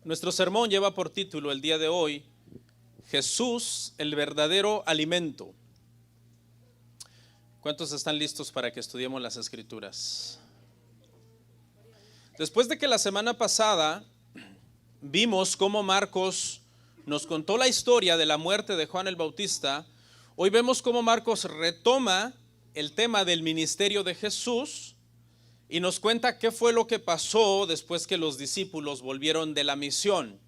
Nuestro sermón lleva por título el día de hoy, Jesús, el verdadero alimento. ¿Cuántos están listos para que estudiemos las Escrituras? Después de que la semana pasada vimos cómo Marcos nos contó la historia de la muerte de Juan el Bautista, hoy vemos cómo Marcos retoma el tema del ministerio de Jesús y nos cuenta qué fue lo que pasó después que los discípulos volvieron de la misión.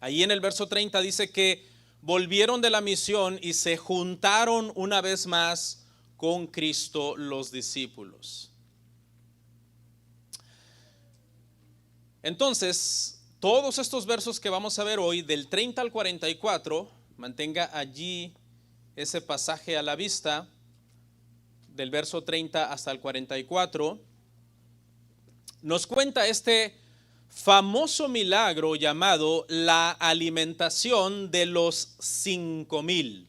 Ahí en el verso 30 dice que volvieron de la misión y se juntaron una vez más con Cristo los discípulos. Entonces, todos estos versos que vamos a ver hoy, del 30 al 44, mantenga allí ese pasaje a la vista, del verso 30 hasta el 44, nos cuenta este famoso milagro llamado la alimentación de los 5,000.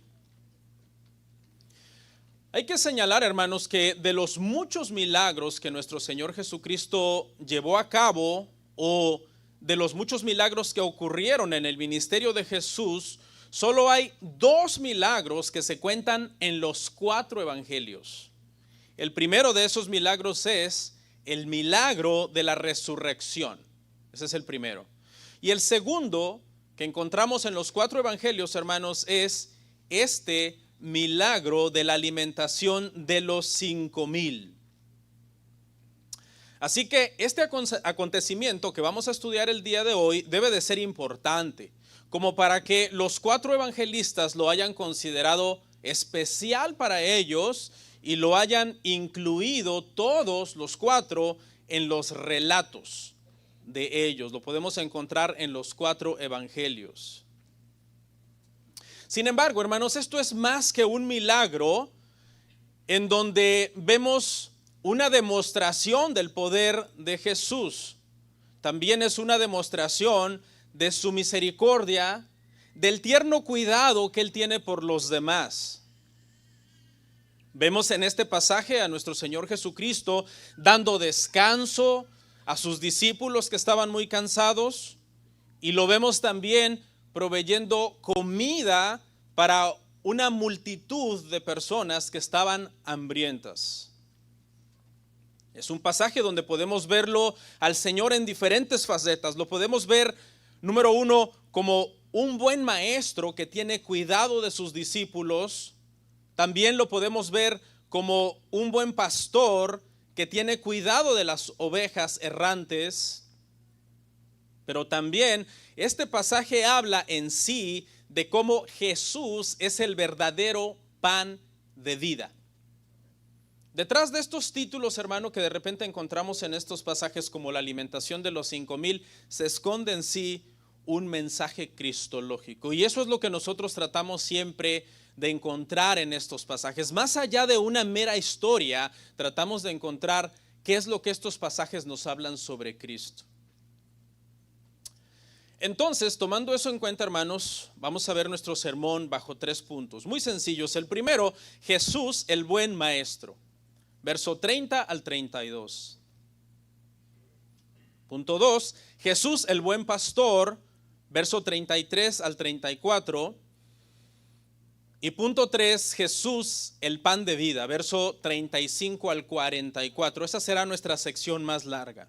Hay que señalar, hermanos, que de los muchos milagros que nuestro Señor Jesucristo llevó a cabo, o de los muchos milagros que ocurrieron en el ministerio de Jesús, solo hay 2 milagros que se cuentan en los 4 evangelios. El primero de esos milagros es el milagro de la resurrección. Ese es el primero. Y el segundo que encontramos en los 4 evangelios, hermanos, es este milagro de la alimentación de los 5,000. Así que este acontecimiento que vamos a estudiar el día de hoy debe de ser importante, como para que los 4 evangelistas lo hayan considerado especial para ellos y lo hayan incluido todos los 4 en los relatos de ellos. Lo podemos encontrar en los 4 evangelios. Sin embargo, hermanos, esto es más que un milagro en donde vemos una demostración del poder de Jesús. También es una demostración de su misericordia, del tierno cuidado que Él tiene por los demás. Vemos en este pasaje a nuestro Señor Jesucristo dando descanso a sus discípulos que estaban muy cansados, y lo vemos también proveyendo comida para una multitud de personas que estaban hambrientas. Es un pasaje donde podemos verlo al Señor en diferentes facetas. Lo podemos ver, número 1, como un buen maestro que tiene cuidado de sus discípulos. También lo podemos ver como un buen pastor que tiene cuidado de las ovejas errantes. Pero también este pasaje habla en sí de cómo Jesús es el verdadero pan de vida. Detrás de estos títulos, hermano, que de repente encontramos en estos pasajes como la alimentación de los 5,000, se esconde en sí un mensaje cristológico. Y eso es lo que nosotros tratamos siempre de encontrar en estos pasajes. Más allá de una mera historia, tratamos de encontrar qué es lo que estos pasajes nos hablan sobre Cristo. Entonces, tomando eso en cuenta, hermanos, vamos a ver nuestro sermón bajo 3 puntos muy sencillos. El primero, Jesús, el buen maestro. Verso 30 al 32. Punto 2, Jesús el buen pastor, verso 33 al 34. Y punto 3, Jesús el pan de vida, verso 35 al 44. Esa será nuestra sección más larga.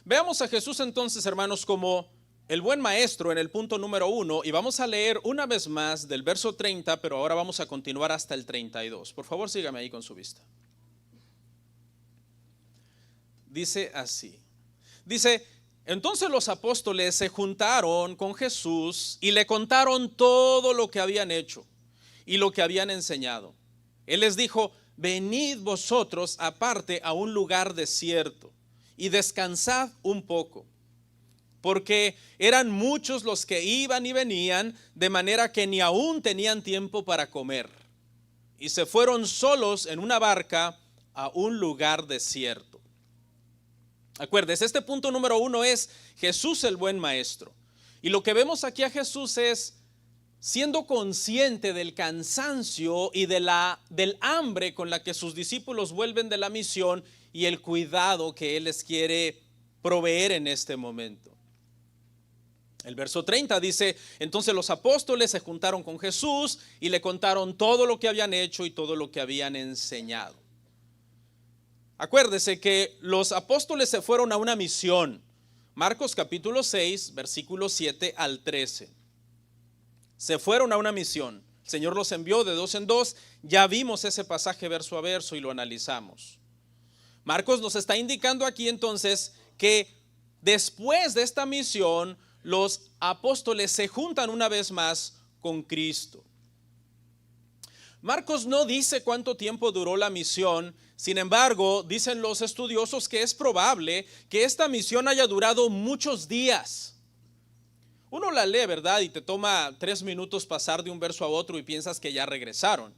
Veamos a Jesús entonces, hermanos, como el buen maestro en el punto número 1, y vamos a leer una vez más del verso 30, pero ahora vamos a continuar hasta el 32. Por favor, sígame ahí con su vista. Dice así. Dice, entonces los apóstoles se juntaron con Jesús y le contaron todo lo que habían hecho y lo que habían enseñado. Él les dijo, venid vosotros aparte a un lugar desierto y descansad un poco. Porque eran muchos los que iban y venían, de manera que ni aún tenían tiempo para comer. Y se fueron solos en una barca a un lugar desierto. Acuérdense, este punto número 1 es Jesús el buen maestro. Y lo que vemos aquí a Jesús es siendo consciente del cansancio y del hambre con la que sus discípulos vuelven de la misión y el cuidado que Él les quiere proveer en este momento. El verso 30 dice: entonces los apóstoles se juntaron con Jesús y le contaron todo lo que habían hecho y todo lo que habían enseñado. Acuérdese que los apóstoles se fueron a una misión. Marcos capítulo 6, versículos 7 al 13. Se fueron a una misión. El Señor los envió de dos en dos. Ya vimos ese pasaje verso a verso y lo analizamos. Marcos nos está indicando aquí entonces que después de esta misión, los apóstoles se juntan una vez más con Cristo. Marcos no dice cuánto tiempo duró la misión. Sin embargo, dicen los estudiosos que es probable que esta misión haya durado muchos días. Uno la lee, ¿verdad? Y te toma 3 minutos pasar de un verso a otro y piensas que ya regresaron.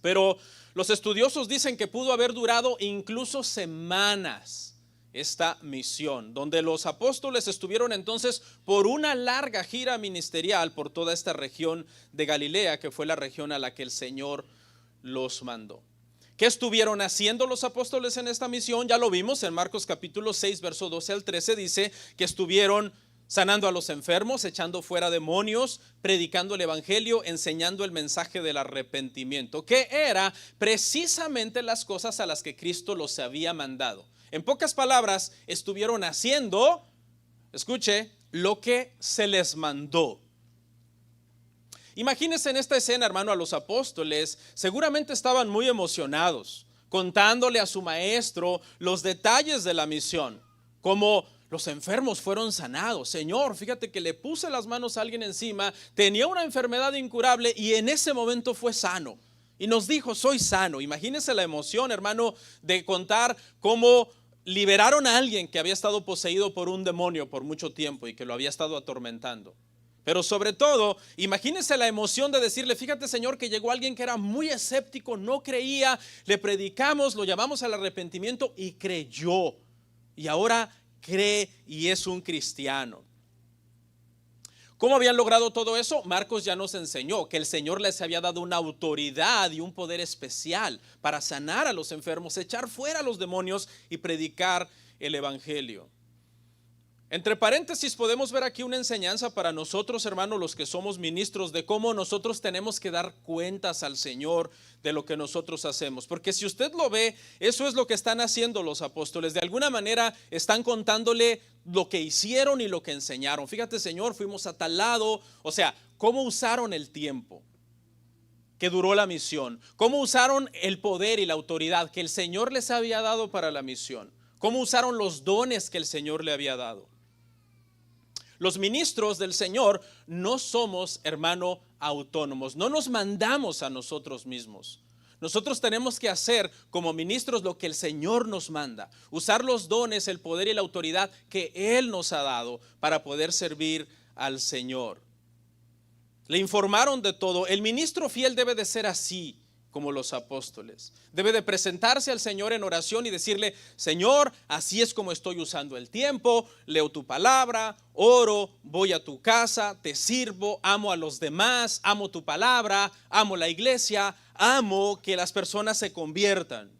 Pero los estudiosos dicen que pudo haber durado incluso semanas esta misión, donde los apóstoles estuvieron entonces por una larga gira ministerial por toda esta región de Galilea, que fue la región a la que el Señor los mandó. ¿Qué estuvieron haciendo los apóstoles en esta misión? Ya lo vimos en Marcos capítulo 6, verso 12 al 13, dice que estuvieron sanando a los enfermos, echando fuera demonios, predicando el evangelio, enseñando el mensaje del arrepentimiento, que era precisamente las cosas a las que Cristo los había mandado. En pocas palabras, estuvieron haciendo, escuche, lo que se les mandó. Imagínense en esta escena, hermano, a los apóstoles, seguramente estaban muy emocionados, contándole a su maestro los detalles de la misión, como los enfermos fueron sanados. Señor, fíjate que le puse las manos a alguien encima, tenía una enfermedad incurable y en ese momento fue sano. Y nos dijo, soy sano. Imagínense la emoción, hermano, de contar cómo liberaron a alguien que había estado poseído por un demonio por mucho tiempo y que lo había estado atormentando. Pero sobre todo, imagínense la emoción de decirle, fíjate, Señor, que llegó alguien que era muy escéptico, no creía, le predicamos, lo llamamos al arrepentimiento y creyó. Y ahora cree y es un cristiano. ¿Cómo habían logrado todo eso? Marcos ya nos enseñó que el Señor les había dado una autoridad y un poder especial para sanar a los enfermos, echar fuera a los demonios y predicar el evangelio. Entre paréntesis podemos ver aquí una enseñanza para nosotros, hermanos, los que somos ministros, de cómo nosotros tenemos que dar cuentas al Señor de lo que nosotros hacemos. Porque si usted lo ve, eso es lo que están haciendo los apóstoles. De alguna manera están contándole lo que hicieron y lo que enseñaron. Fíjate, Señor, fuimos a tal lado. O sea, cómo usaron el tiempo que duró la misión. Cómo usaron el poder y la autoridad que el Señor les había dado para la misión. Cómo usaron los dones que el Señor le había dado. Los ministros del Señor no somos, hermano, autónomos. No nos mandamos a nosotros mismos. Nosotros tenemos que hacer como ministros lo que el Señor nos manda. Usar los dones, el poder y la autoridad que Él nos ha dado para poder servir al Señor. Le informaron de todo. El ministro fiel debe de ser así como los apóstoles. Debe de presentarse al Señor en oración y decirle, Señor, así es como estoy usando el tiempo, leo tu palabra, oro, voy a tu casa, te sirvo, amo a los demás, amo tu palabra, amo la iglesia, amo que las personas se conviertan.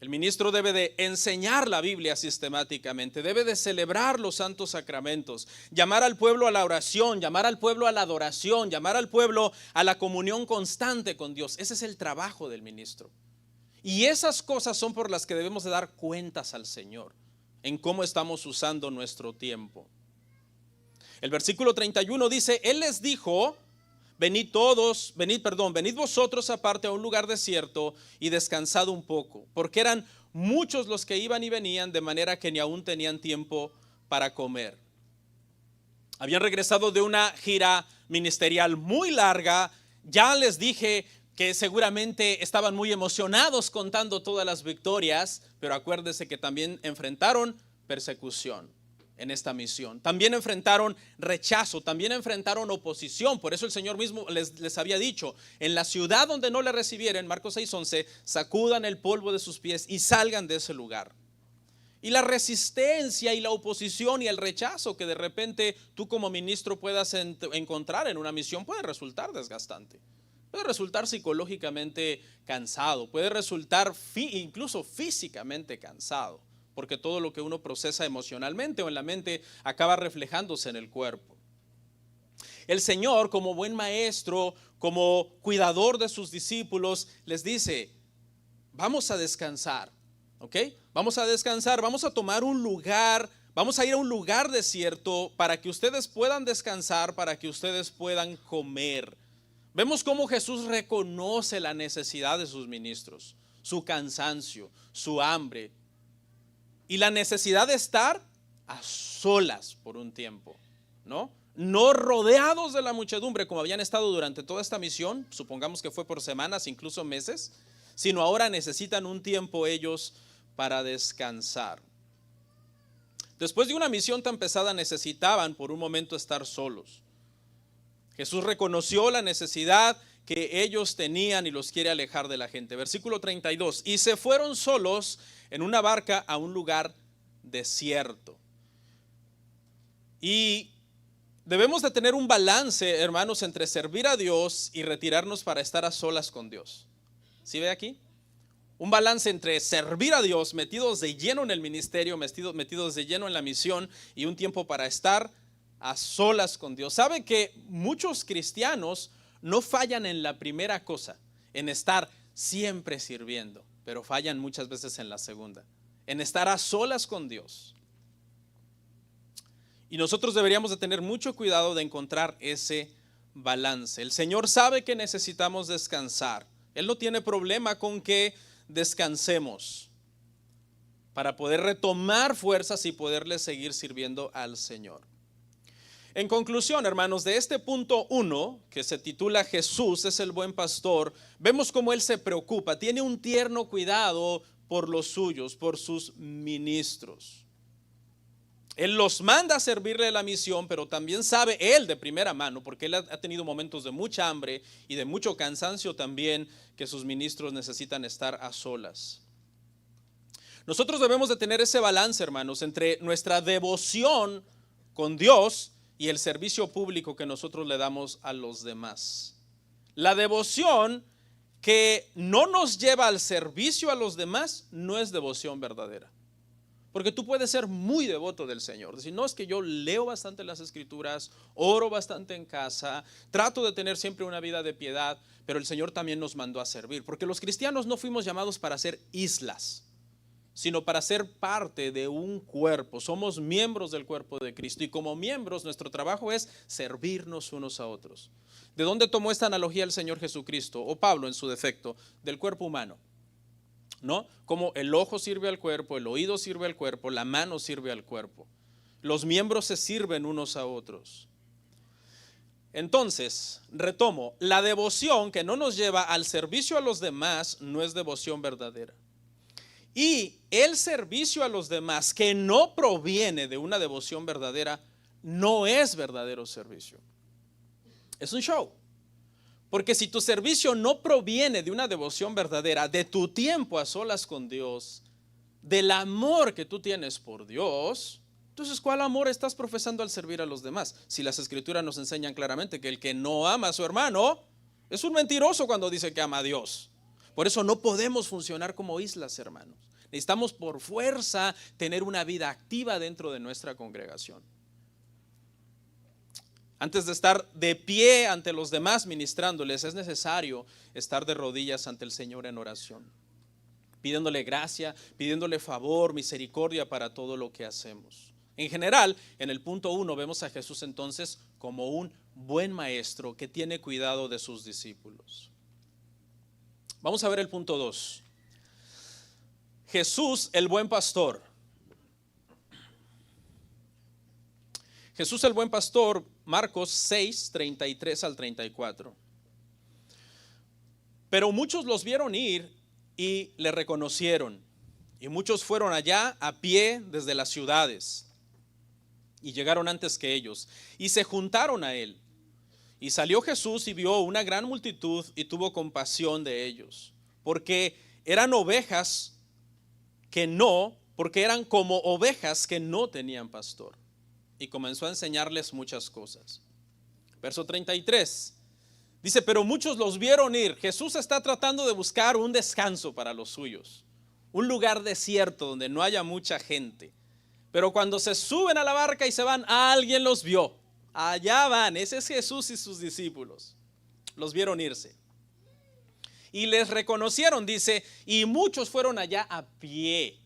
El ministro debe de enseñar la Biblia sistemáticamente, debe de celebrar los santos sacramentos, llamar al pueblo a la oración, llamar al pueblo a la adoración, llamar al pueblo a la comunión constante con Dios. Ese es el trabajo del ministro. Y esas cosas son por las que debemos de dar cuentas al Señor, en cómo estamos usando nuestro tiempo. El versículo 31 dice, Él les dijo, venid vosotros aparte a un lugar desierto y descansad un poco, porque eran muchos los que iban y venían, de manera que ni aún tenían tiempo para comer. Habían regresado de una gira ministerial muy larga. Ya les dije que seguramente estaban muy emocionados contando todas las victorias, pero acuérdense que también enfrentaron persecución en esta misión. También enfrentaron rechazo, también enfrentaron oposición. Por eso el Señor mismo les había dicho, en la ciudad donde no le recibieren, Marcos 6:11, sacudan el polvo de sus pies y salgan de ese lugar. Y la resistencia y la oposición y el rechazo que de repente tú como ministro puedas encontrar en una misión puede resultar desgastante. Puede resultar psicológicamente cansado, puede resultar incluso físicamente cansado. porque todo lo que uno procesa emocionalmente o en la mente acaba reflejándose en el cuerpo. El Señor, como buen maestro, como cuidador de sus discípulos, les dice: vamos a descansar, ¿ok? Vamos a descansar, vamos a tomar un lugar, vamos a ir a un lugar desierto para que ustedes puedan descansar, para que ustedes puedan comer. Vemos cómo Jesús reconoce la necesidad de sus ministros, su cansancio, su hambre y la necesidad de estar a solas por un tiempo, ¿no? No rodeados de la muchedumbre como habían estado durante toda esta misión, supongamos que fue por semanas, incluso meses, sino ahora necesitan un tiempo ellos para descansar. Después de una misión tan pesada necesitaban por un momento estar solos. Jesús reconoció la necesidad que ellos tenían y los quiere alejar de la gente. Versículo 32, y se fueron solos en una barca a un lugar desierto. Y debemos de tener un balance, hermanos, entre servir a Dios y retirarnos para estar a solas con Dios. ¿Sí ve aquí? Un balance entre servir a Dios, metidos de lleno en el ministerio, metidos de lleno en la misión, y un tiempo para estar a solas con Dios. ¿Sabe que muchos cristianos no fallan en la primera cosa, en estar siempre sirviendo, pero fallan muchas veces en la segunda, en estar a solas con Dios? Y nosotros deberíamos de tener mucho cuidado de encontrar ese balance. El Señor sabe que necesitamos descansar. Él no tiene problema con que descansemos para poder retomar fuerzas y poderle seguir sirviendo al Señor. En conclusión, hermanos, de este punto 1, que se titula Jesús es el buen pastor, vemos cómo Él se preocupa, tiene un tierno cuidado por los suyos, por sus ministros. Él los manda a servirle la misión, pero también sabe Él de primera mano, porque Él ha tenido momentos de mucha hambre y de mucho cansancio también, que sus ministros necesitan estar a solas. Nosotros debemos de tener ese balance, hermanos, entre nuestra devoción con Dios y el servicio público que nosotros le damos a los demás. La devoción que no nos lleva al servicio a los demás no es devoción verdadera. Porque tú puedes ser muy devoto del Señor. Decir, no, es que yo leo bastante las Escrituras, oro bastante en casa, trato de tener siempre una vida de piedad, pero el Señor también nos mandó a servir. Porque los cristianos no fuimos llamados para ser islas, sino para ser parte de un cuerpo. Somos miembros del cuerpo de Cristo y como miembros nuestro trabajo es servirnos unos a otros. ¿De dónde tomó esta analogía el Señor Jesucristo o Pablo en su defecto? Del cuerpo humano, ¿no? Como el ojo sirve al cuerpo, el oído sirve al cuerpo, la mano sirve al cuerpo. Los miembros se sirven unos a otros. Entonces, retomo, la devoción que no nos lleva al servicio a los demás no es devoción verdadera. Y el servicio a los demás que no proviene de una devoción verdadera no es verdadero servicio. Es un show. Porque si tu servicio no proviene de una devoción verdadera, de tu tiempo a solas con Dios, del amor que tú tienes por Dios, entonces ¿cuál amor estás profesando al servir a los demás? Si las Escrituras nos enseñan claramente que el que no ama a su hermano es un mentiroso cuando dice que ama a Dios. Por eso no podemos funcionar como islas, hermanos. Necesitamos por fuerza tener una vida activa dentro de nuestra congregación. Antes de estar de pie ante los demás ministrándoles, es necesario estar de rodillas ante el Señor en oración, pidiéndole gracia, pidiéndole favor, misericordia para todo lo que hacemos. En general, en el punto 1 vemos a Jesús entonces como un buen maestro que tiene cuidado de sus discípulos. Vamos a ver el punto 2. Jesús, el buen pastor. Jesús el buen pastor, Marcos 6, 33 al 34. Pero muchos los vieron ir y le reconocieron. Y muchos fueron allá a pie desde las ciudades. Y llegaron antes que ellos. Y se juntaron a él. Y salió Jesús y vio una gran multitud y tuvo compasión de ellos. Porque eran porque eran como ovejas que no tenían pastor. Y comenzó a enseñarles muchas cosas. Verso 33. Dice, pero muchos los vieron ir. Jesús está tratando de buscar un descanso para los suyos. un lugar desierto donde no haya mucha gente. Pero cuando se suben a la barca y se van, alguien los vio. Allá van, ese es Jesús y sus discípulos. Los vieron irse. Y les reconocieron, dice, y muchos fueron allá a pie.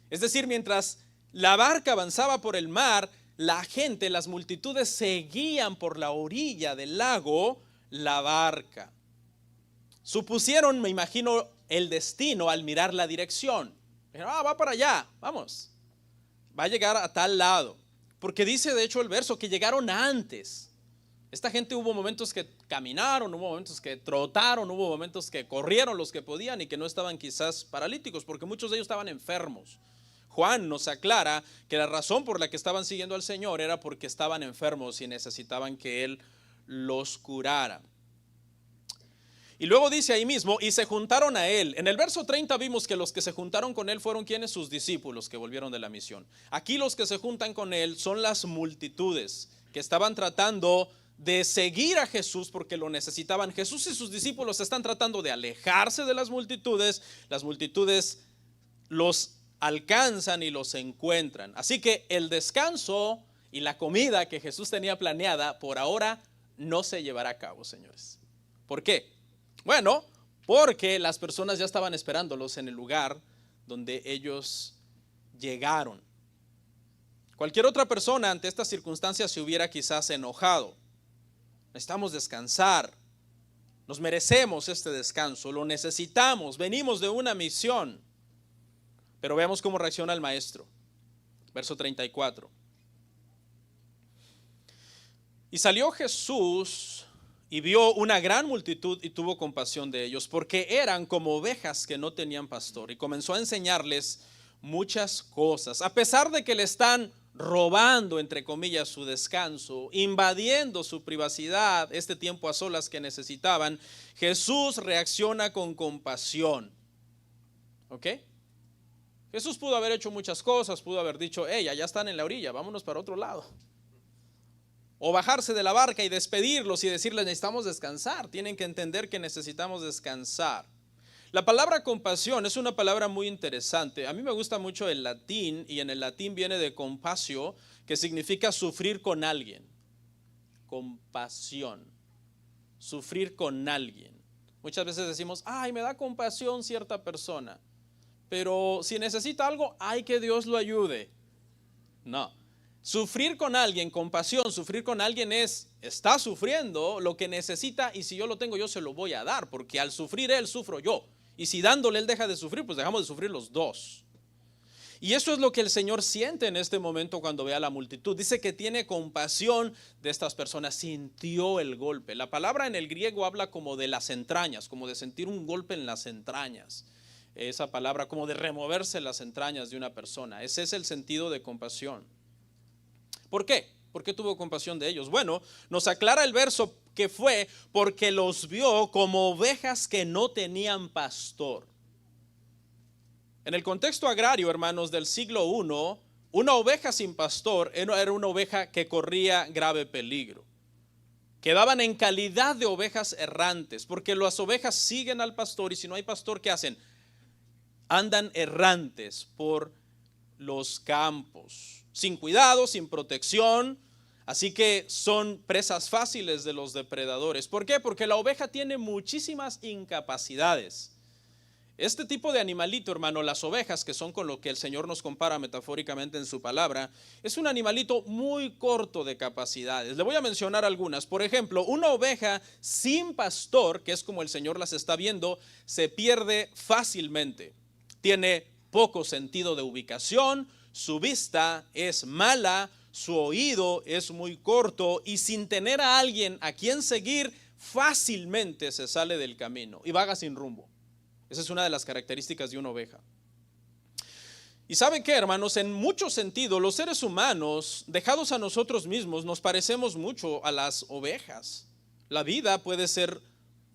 Es decir, mientras la barca avanzaba por el mar, la gente, las multitudes seguían por la orilla del lago la barca. Supusieron, me imagino, el destino al mirar la dirección. Dijeron, va para allá, vamos. Va a llegar a tal lado. Porque dice de hecho el verso que llegaron antes. Esta gente hubo momentos que caminaron, hubo momentos que trotaron, hubo momentos que corrieron los que podían y que no estaban quizás paralíticos, porque muchos de ellos estaban enfermos. Juan nos aclara que la razón por la que estaban siguiendo al Señor era porque estaban enfermos y necesitaban que Él los curara. Y luego dice ahí mismo, y se juntaron a Él. En el verso 30 vimos que los que se juntaron con Él fueron quienes, sus discípulos que volvieron de la misión. Aquí los que se juntan con Él son las multitudes que estaban tratando de seguir a Jesús porque lo necesitaban. Jesús y sus discípulos están tratando de alejarse de las multitudes los alcanzan y los encuentran. Así que el descanso y la comida que Jesús tenía planeada por ahora no se llevará a cabo, señores. ¿Por qué? Bueno, porque las personas ya estaban esperándolos en el lugar donde ellos llegaron. Cualquier otra persona ante estas circunstancias se hubiera quizás enojado. Necesitamos descansar, nos merecemos este descanso, lo necesitamos, venimos de una misión. Pero veamos cómo reacciona el maestro. Verso 34. Y salió Jesús y vio una gran multitud y tuvo compasión de ellos, porque eran como ovejas que no tenían pastor. Y comenzó a enseñarles muchas cosas, a pesar de que le están robando, entre comillas, su descanso, invadiendo su privacidad, este tiempo a solas que necesitaban. Jesús reacciona con compasión. ¿Ok? Jesús pudo haber hecho muchas cosas, pudo haber dicho, hey, allá están en la orilla, vámonos para otro lado. O bajarse de la barca y despedirlos y decirles, necesitamos descansar, tienen que entender que necesitamos descansar. La palabra compasión es una palabra muy interesante. A mí me gusta mucho el latín, y en el latín viene de compasio, que significa sufrir con alguien. Compasión, sufrir con alguien. Muchas veces decimos, ay, me da compasión cierta persona, pero si necesita algo, ay, que Dios lo ayude. No, sufrir con alguien, compasión, sufrir con alguien está sufriendo lo que necesita, y si yo lo tengo, yo se lo voy a dar, porque al sufrir él, sufro yo. Y si dándole él deja de sufrir, pues dejamos de sufrir los dos. Y eso es lo que el Señor siente en este momento cuando ve a la multitud. Dice que tiene compasión de estas personas, sintió el golpe. La palabra en el griego habla como de las entrañas, como de sentir un golpe en las entrañas. Esa palabra como de removerse las entrañas de una persona. Ese es el sentido de compasión. ¿Por qué? ¿Por qué tuvo compasión de ellos? Bueno, nos aclara el verso que fue porque los vio como ovejas que no tenían pastor. En el contexto agrario, hermanos, del siglo I, una oveja sin pastor era una oveja que corría grave peligro. Quedaban en calidad de ovejas errantes, porque las ovejas siguen al pastor, y si no hay pastor, ¿qué hacen? Andan errantes por los campos, sin cuidado, sin protección. Así que son presas fáciles de los depredadores. ¿Por qué? Porque la oveja tiene muchísimas incapacidades. Este tipo de animalito, hermano, las ovejas, que son con lo que el Señor nos compara metafóricamente en su palabra, es un animalito muy corto de capacidades. Le voy a mencionar algunas. Por ejemplo, una oveja sin pastor, que es como el Señor las está viendo, se pierde fácilmente. Tiene poco sentido de ubicación, su vista es mala, su oído es muy corto, y sin tener a alguien a quien seguir, fácilmente se sale del camino y vaga sin rumbo. Esa es una de las características de una oveja. Y ¿saben qué, hermanos? En muchos sentidos, los seres humanos, dejados a nosotros mismos, nos parecemos mucho a las ovejas. La vida puede ser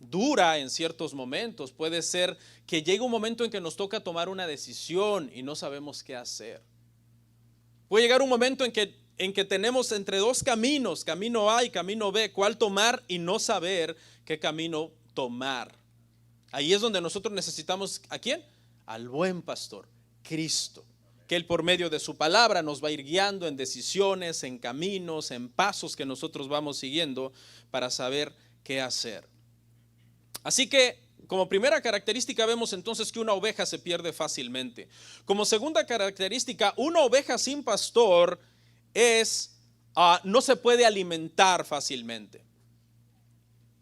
dura en ciertos momentos, puede ser que llegue un momento en que nos toca tomar una decisión y no sabemos qué hacer. Puede llegar un momento en que tenemos entre dos caminos, camino A y camino B, cuál tomar y no saber qué camino tomar. Ahí es donde nosotros necesitamos, ¿a quién? al buen pastor, Cristo, que Él por medio de su palabra nos va a ir guiando en decisiones, en caminos, en pasos que nosotros vamos siguiendo para saber qué hacer. Así que como primera característica vemos entonces que una oveja se pierde fácilmente. Como segunda característica, una oveja sin pastor no se puede alimentar fácilmente.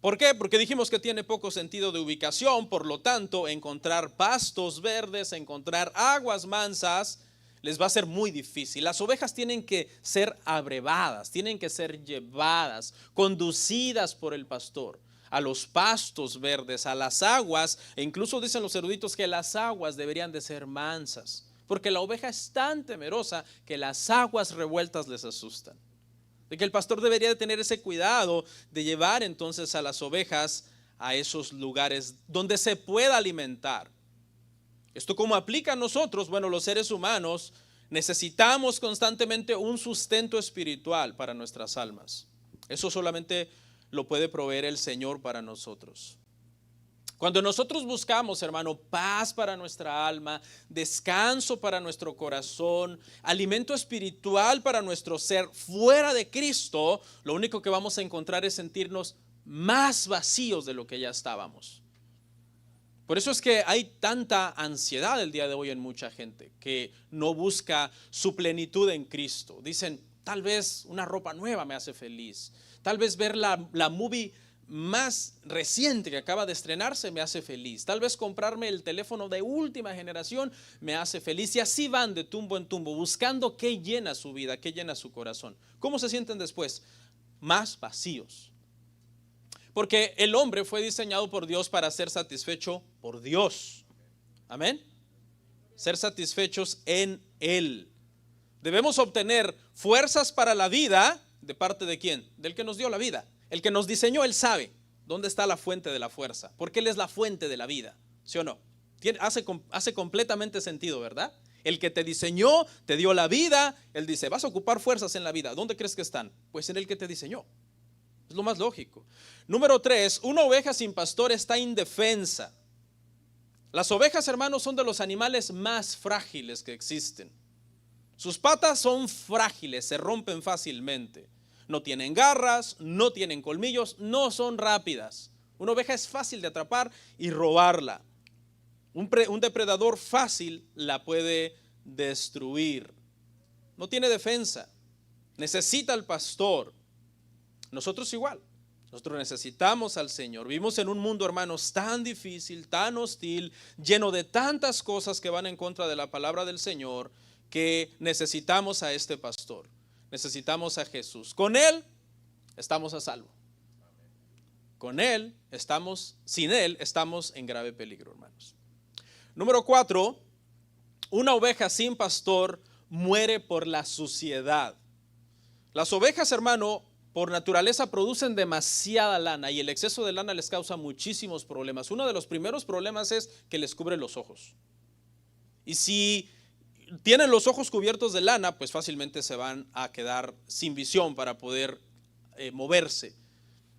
¿Por qué? Porque dijimos que tiene poco sentido de ubicación, por lo tanto, encontrar pastos verdes, encontrar aguas mansas, les va a ser muy difícil. Las ovejas tienen que ser abrevadas, tienen que ser llevadas, conducidas por el pastor a los pastos verdes, a las aguas, e incluso dicen los eruditos que las aguas deberían de ser mansas, porque la oveja es tan temerosa que las aguas revueltas les asustan. De que el pastor debería de tener ese cuidado de llevar entonces a las ovejas a esos lugares donde se pueda alimentar. ¿Esto cómo aplica a nosotros? Bueno, los seres humanos necesitamos constantemente un sustento espiritual para nuestras almas. Eso solamente lo puede proveer el Señor para nosotros. Cuando nosotros buscamos, hermano, paz para nuestra alma, descanso para nuestro corazón, alimento espiritual para nuestro ser fuera de Cristo, lo único que vamos a encontrar es sentirnos más vacíos de lo que ya estábamos. Por eso es que hay tanta ansiedad el día de hoy en mucha gente que no busca su plenitud en Cristo. Dicen, tal vez una ropa nueva me hace feliz. Tal vez ver la movie más reciente que acaba de estrenarse me hace feliz. Tal vez comprarme el teléfono de última generación me hace feliz. Y así van de tumbo en tumbo, buscando qué llena su vida, qué llena su corazón. ¿Cómo se sienten después? Más vacíos. Porque el hombre fue diseñado por Dios para ser satisfecho por Dios. Amén. Ser satisfechos en Él. Debemos obtener fuerzas para la vida. ¿De parte de quién? Del que nos dio la vida. El que nos diseñó, Él sabe dónde está la fuente de la fuerza, porque Él es la fuente de la vida, ¿sí o no? Hace completamente sentido, ¿verdad? El que te diseñó, te dio la vida, Él dice, vas a ocupar fuerzas en la vida. ¿Dónde crees que están? Pues en el que te diseñó. Es lo más lógico. Número 3, una oveja sin pastor está indefensa. Las ovejas, hermanos, son de los animales más frágiles que existen. Sus patas son frágiles, se rompen fácilmente. No tienen garras, no tienen colmillos, no son rápidas. Una oveja es fácil de atrapar y robarla. Un depredador fácil la puede destruir. No tiene defensa. Necesita al pastor. Nosotros igual. Nosotros necesitamos al Señor. Vivimos en un mundo, hermanos, tan difícil, tan hostil, lleno de tantas cosas que van en contra de la palabra del Señor, que necesitamos a este pastor, necesitamos a Jesús. Con Él estamos a salvo. Con Él sin Él estamos en grave peligro, hermanos. Número 4, una oveja sin pastor muere por la suciedad. Las ovejas, hermano, por naturaleza producen demasiada lana y el exceso de lana les causa muchísimos problemas. Uno de los primeros problemas es que les cubre los ojos. Y si tienen los ojos cubiertos de lana, pues fácilmente se van a quedar sin visión para poder moverse,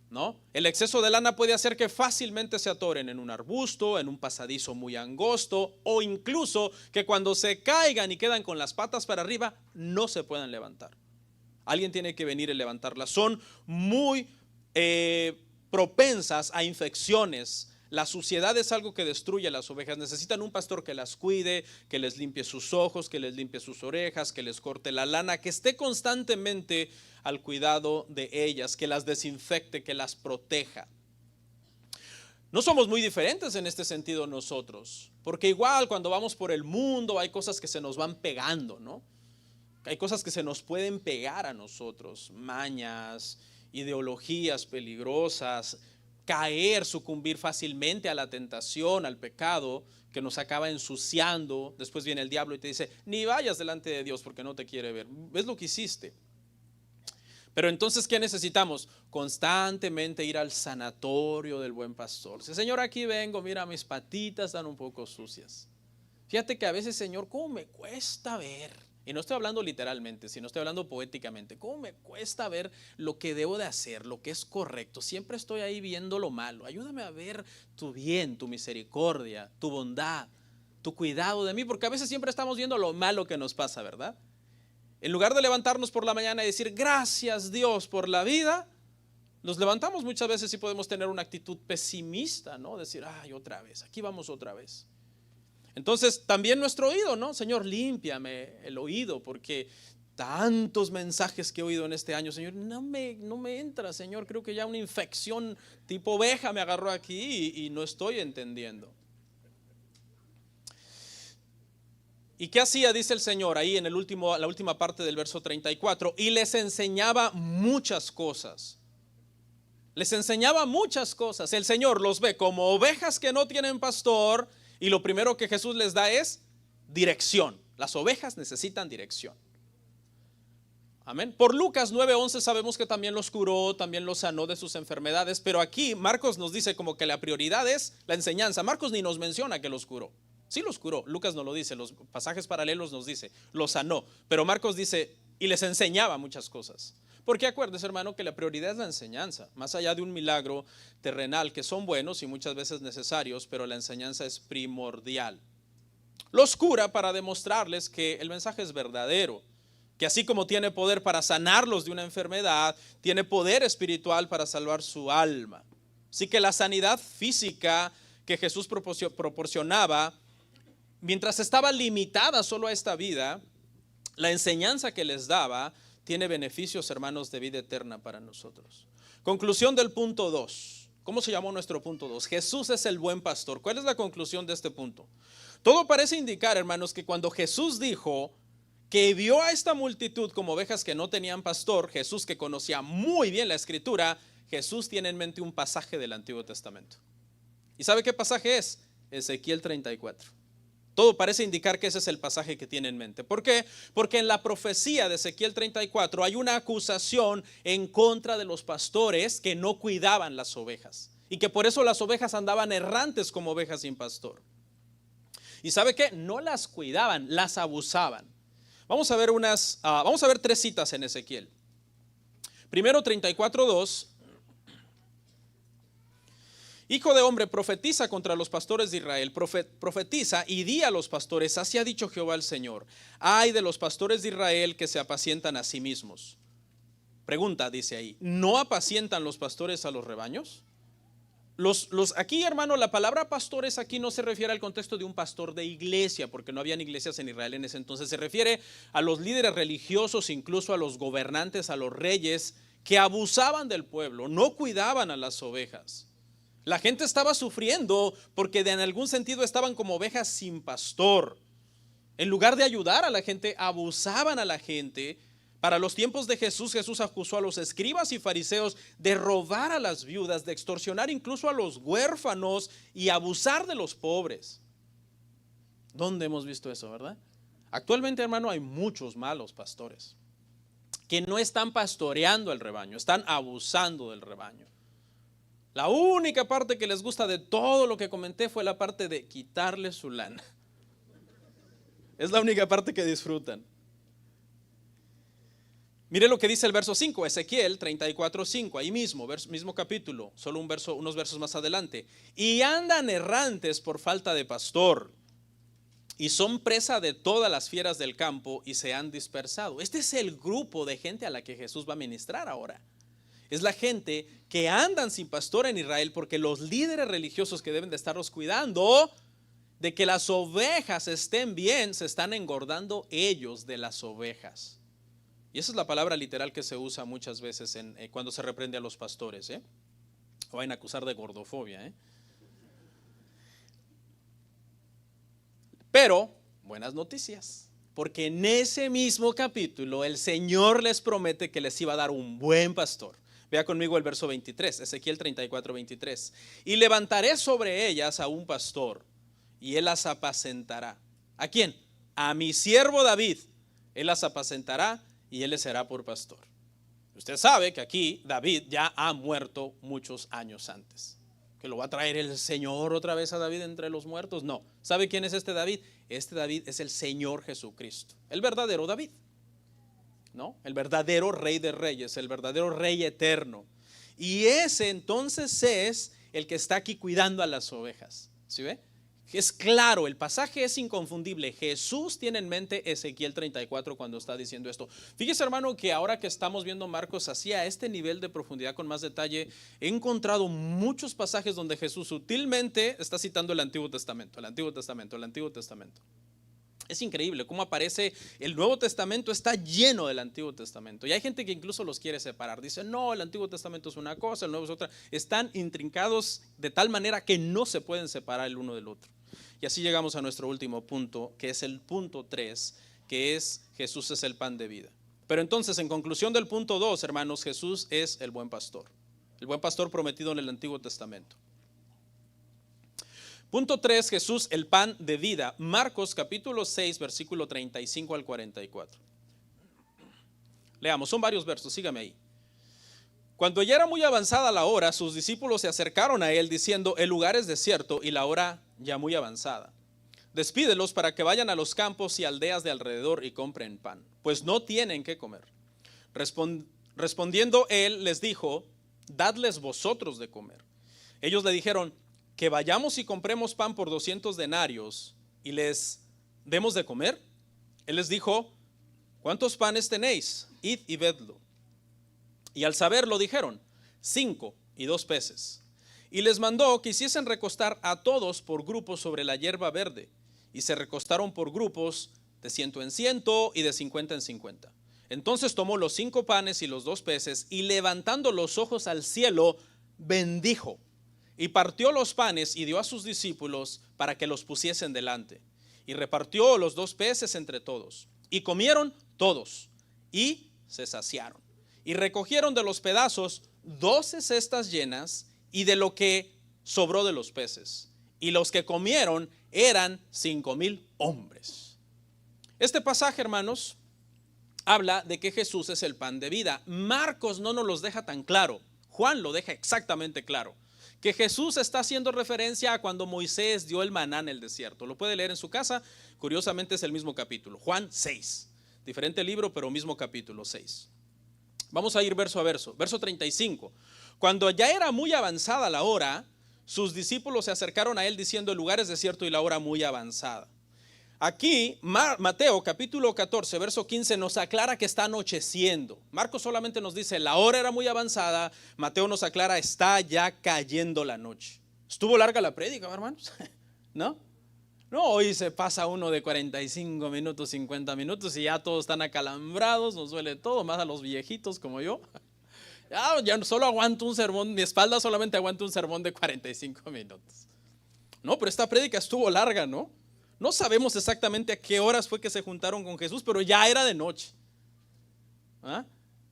¿no? El exceso de lana puede hacer que fácilmente se atoren en un arbusto, en un pasadizo muy angosto, o incluso que cuando se caigan y quedan con las patas para arriba, no se puedan levantar. Alguien tiene que venir y levantarlas. Son muy propensas a infecciones. La suciedad es algo que destruye a las ovejas. Necesitan un pastor que las cuide, que les limpie sus ojos, que les limpie sus orejas, que les corte la lana, que esté constantemente al cuidado de ellas, que las desinfecte, que las proteja. No somos muy diferentes en este sentido nosotros, porque igual cuando vamos por el mundo hay cosas que se nos van pegando, ¿no? Hay cosas que se nos pueden pegar a nosotros, mañas, ideologías peligrosas, caer, sucumbir fácilmente a la tentación, al pecado, que nos acaba ensuciando. Después viene el diablo y te dice, ni vayas delante de Dios porque no te quiere ver. ¿Ves lo que hiciste? Pero entonces, ¿qué necesitamos? Constantemente ir al sanatorio del buen pastor. Si, Señor, aquí vengo, mira, mis patitas están un poco sucias. Fíjate que a veces, Señor, ¿cómo me cuesta ver? Y no estoy hablando literalmente, sino estoy hablando poéticamente. ¿Cómo me cuesta ver lo que debo de hacer, lo que es correcto? Siempre estoy ahí viendo lo malo. Ayúdame a ver tu bien, tu misericordia, tu bondad. tu cuidado de mí, porque a veces siempre estamos viendo lo malo que nos pasa, ¿verdad? En lugar de levantarnos por la mañana y decir, gracias Dios por la vida, nos levantamos muchas veces y podemos tener una actitud pesimista, ¿no? Decir, ay, otra vez, aquí vamos otra vez. Entonces, también nuestro oído, ¿no? Señor, límpiame el oído, porque tantos mensajes que he oído en este año, Señor, no me entra, Señor. Creo que ya una infección tipo oveja me agarró aquí y no estoy entendiendo. ¿Y qué hacía? Dice el Señor ahí en la última parte del verso 34. Y les enseñaba muchas cosas. Les enseñaba muchas cosas. El Señor los ve como ovejas que no tienen pastor. Y lo primero que Jesús les da es dirección. Las ovejas necesitan dirección. Amén. Por Lucas 9:11 sabemos que también los curó, también los sanó de sus enfermedades. Pero aquí Marcos nos dice como que la prioridad es la enseñanza. Marcos ni nos menciona que los curó. Sí los curó, Lucas no lo dice, los pasajes paralelos nos dice, los sanó. Pero Marcos dice, y les enseñaba muchas cosas. Porque acuérdese, hermano, que la prioridad es la enseñanza. Más allá de un milagro terrenal, que son buenos y muchas veces necesarios, pero la enseñanza es primordial. Los cura para demostrarles que el mensaje es verdadero. Que así como tiene poder para sanarlos de una enfermedad, tiene poder espiritual para salvar su alma. Así que la sanidad física que Jesús proporcionaba, mientras estaba limitada solo a esta vida, la enseñanza que les daba tiene beneficios, hermanos, de vida eterna para nosotros. Conclusión del punto 2. ¿Cómo se llamó nuestro punto 2? Jesús es el buen pastor. ¿Cuál es la conclusión de este punto? Todo parece indicar, hermanos, que cuando Jesús dijo que vio a esta multitud como ovejas que no tenían pastor, Jesús, que conocía muy bien la Escritura, Jesús tiene en mente un pasaje del Antiguo Testamento. ¿Y sabe qué pasaje es? Ezequiel 34. Todo parece indicar que ese es el pasaje que tiene en mente. ¿Por qué? Porque en la profecía de Ezequiel 34 hay una acusación en contra de los pastores que no cuidaban las ovejas. Y que por eso las ovejas andaban errantes como ovejas sin pastor. ¿Y sabe qué? No las cuidaban, las abusaban. Vamos a ver 3 citas en Ezequiel. Primero 34:2. Hijo de hombre, profetiza contra los pastores de Israel, profetiza y di a los pastores, así ha dicho Jehová el Señor, ay de los pastores de Israel que se apacientan a sí mismos. Pregunta, dice ahí, ¿no apacientan los pastores a los rebaños? Aquí, hermano, la palabra pastores aquí no se refiere al contexto de un pastor de iglesia, porque no habían iglesias en Israel en ese entonces. Se refiere a los líderes religiosos, incluso a los gobernantes, a los reyes, que abusaban del pueblo, no cuidaban a las ovejas. La gente estaba sufriendo porque en algún sentido estaban como ovejas sin pastor. En lugar de ayudar a la gente, abusaban a la gente. Para los tiempos de Jesús, Jesús acusó a los escribas y fariseos de robar a las viudas, de extorsionar incluso a los huérfanos y abusar de los pobres. ¿Dónde hemos visto eso, verdad? Actualmente, hermano, hay muchos malos pastores que no están pastoreando el rebaño, están abusando del rebaño. La única parte que les gusta de todo lo que comenté fue la parte de quitarle su lana. Es la única parte que disfrutan. Mire lo que dice el verso 5, Ezequiel 34:5, ahí mismo, mismo capítulo, solo unos versos más adelante. Y andan errantes por falta de pastor, y son presa de todas las fieras del campo y se han dispersado. Este es el grupo de gente a la que Jesús va a ministrar ahora. Es la gente que andan sin pastor en Israel porque los líderes religiosos que deben de estarlos cuidando de que las ovejas estén bien, se están engordando ellos de las ovejas. Y esa es la palabra literal que se usa muchas veces cuando se reprende a los pastores. O vayan a acusar de gordofobia. Pero, buenas noticias. Porque en ese mismo capítulo el Señor les promete que les iba a dar un buen pastor. Vea conmigo el verso 23, Ezequiel 34:23. Y levantaré sobre ellas a un pastor, y él las apacentará. ¿A quién? A mi siervo David. Él las apacentará y él les será por pastor. Usted sabe que aquí David ya ha muerto muchos años antes. ¿Que lo va a traer el Señor otra vez a David entre los muertos? No. ¿Sabe quién es este David? Este David es el Señor Jesucristo, el verdadero David. ¿No? El verdadero Rey de Reyes, el verdadero Rey eterno. Y ese entonces es el que está aquí cuidando a las ovejas. ¿Sí ve? Es claro, el pasaje es inconfundible. Jesús tiene en mente Ezequiel 34 cuando está diciendo esto. Fíjese, hermano, que ahora que estamos viendo Marcos así a este nivel de profundidad con más detalle, he encontrado muchos pasajes donde Jesús sutilmente está citando el Antiguo Testamento, el Antiguo Testamento, el Antiguo Testamento. Es increíble cómo aparece el Nuevo Testamento, está lleno del Antiguo Testamento. Y hay gente que incluso los quiere separar. Dice, no, el Antiguo Testamento es una cosa, el Nuevo es otra. Están intrincados de tal manera que no se pueden separar el uno del otro. Y así llegamos a nuestro último punto, que es el punto 3, que es Jesús es el pan de vida. Pero entonces, en conclusión del punto 2, hermanos, Jesús es el buen pastor prometido en el Antiguo Testamento. Punto 3, Jesús el pan de vida. Marcos capítulo 6, versículo 35 al 44. Leamos, son varios versos, sígame ahí. Cuando ya era muy avanzada la hora, sus discípulos se acercaron a él diciendo, el lugar es desierto y la hora ya muy avanzada. Despídelos para que vayan a los campos y aldeas de alrededor y compren pan, pues no tienen qué comer. Respondiendo él les dijo, dadles vosotros de comer. Ellos le dijeron, que vayamos y compremos pan por 200 denarios y les demos de comer. Él les dijo, ¿cuántos panes tenéis? Id y vedlo. Y al saberlo dijeron, 5 y 2 peces. Y les mandó que hiciesen recostar a todos por grupos sobre la hierba verde. Y se recostaron por grupos de 100 en 100 y de 50 en 50. Entonces tomó los 5 panes y los 2 peces y levantando los ojos al cielo, bendijo. Y partió los panes y dio a sus discípulos para que los pusiesen delante. Y repartió los 2 peces entre todos. Y comieron todos y se saciaron. Y recogieron de los pedazos 12 cestas llenas y de lo que sobró de los peces. Y los que comieron eran 5,000 hombres. Este pasaje, hermanos, habla de que Jesús es el pan de vida. Marcos no nos los deja tan claro. Juan lo deja exactamente claro. Que Jesús está haciendo referencia a cuando Moisés dio el maná en el desierto. Lo puede leer en su casa, curiosamente es el mismo capítulo, Juan 6, diferente libro pero mismo capítulo 6. Vamos a ir verso a verso, verso 35. Cuando ya era muy avanzada la hora, sus discípulos se acercaron a él diciendo, el lugar es desierto y la hora muy avanzada. Aquí Mateo capítulo 14 verso 15 nos aclara que está anocheciendo. Marcos solamente nos dice la hora era muy avanzada. Mateo nos aclara está ya cayendo la noche. Estuvo larga la prédica, hermanos. ¿No? No, hoy se pasa uno de 45 minutos, 50 minutos y ya todos están acalambrados, nos duele todo, más a los viejitos como yo. Ya solo aguanto un sermón, mi espalda solamente aguanta un sermón de 45 minutos. No, pero esta prédica estuvo larga, ¿no? No sabemos exactamente a qué horas fue que se juntaron con Jesús, pero ya era de noche.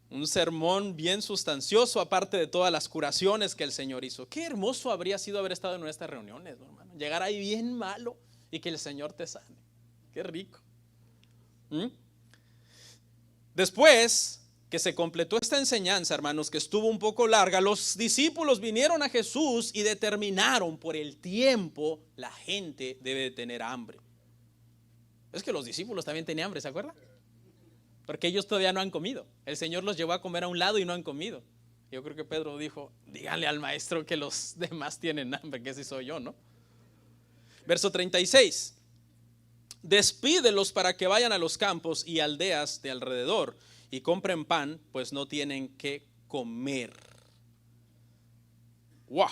Un sermón bien sustancioso, aparte de todas las curaciones que el Señor hizo. Qué hermoso habría sido haber estado en nuestras reuniones, hermano. Llegar ahí bien malo y que el Señor te sane. Qué rico. Después que se completó esta enseñanza, hermanos, que estuvo un poco larga, los discípulos vinieron a Jesús y determinaron por el tiempo la gente debe de tener hambre. Es que los discípulos también tenían hambre, ¿se acuerdan? Porque ellos todavía no han comido. El Señor los llevó a comer a un lado y no han comido. Yo creo que Pedro dijo, díganle al maestro que los demás tienen hambre, que ese soy yo, ¿no? Verso 36. Despídelos para que vayan a los campos y aldeas de alrededor y compren pan, pues no tienen que comer. ¡Wow!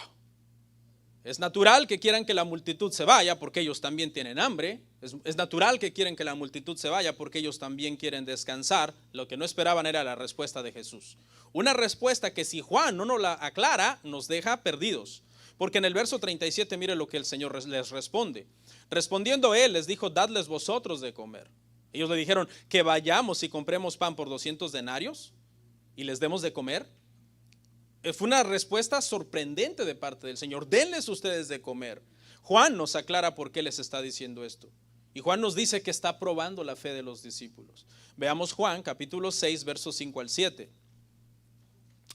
Es natural que quieran que la multitud se vaya porque ellos también tienen hambre. Es natural que quieren que la multitud se vaya porque ellos también quieren descansar. Lo que no esperaban era la respuesta de Jesús. Una respuesta que si Juan no nos la aclara, nos deja perdidos. Porque en el verso 37, mire lo que el Señor les responde. Respondiendo él, les dijo, dadles vosotros de comer. Ellos le dijeron, que vayamos y compremos pan por 200 denarios y les demos de comer. Fue una respuesta sorprendente de parte del Señor. Denles ustedes de comer. Juan nos aclara por qué les está diciendo esto. Y Juan nos dice que está probando la fe de los discípulos. Veamos Juan capítulo 6, versos 5 al 7.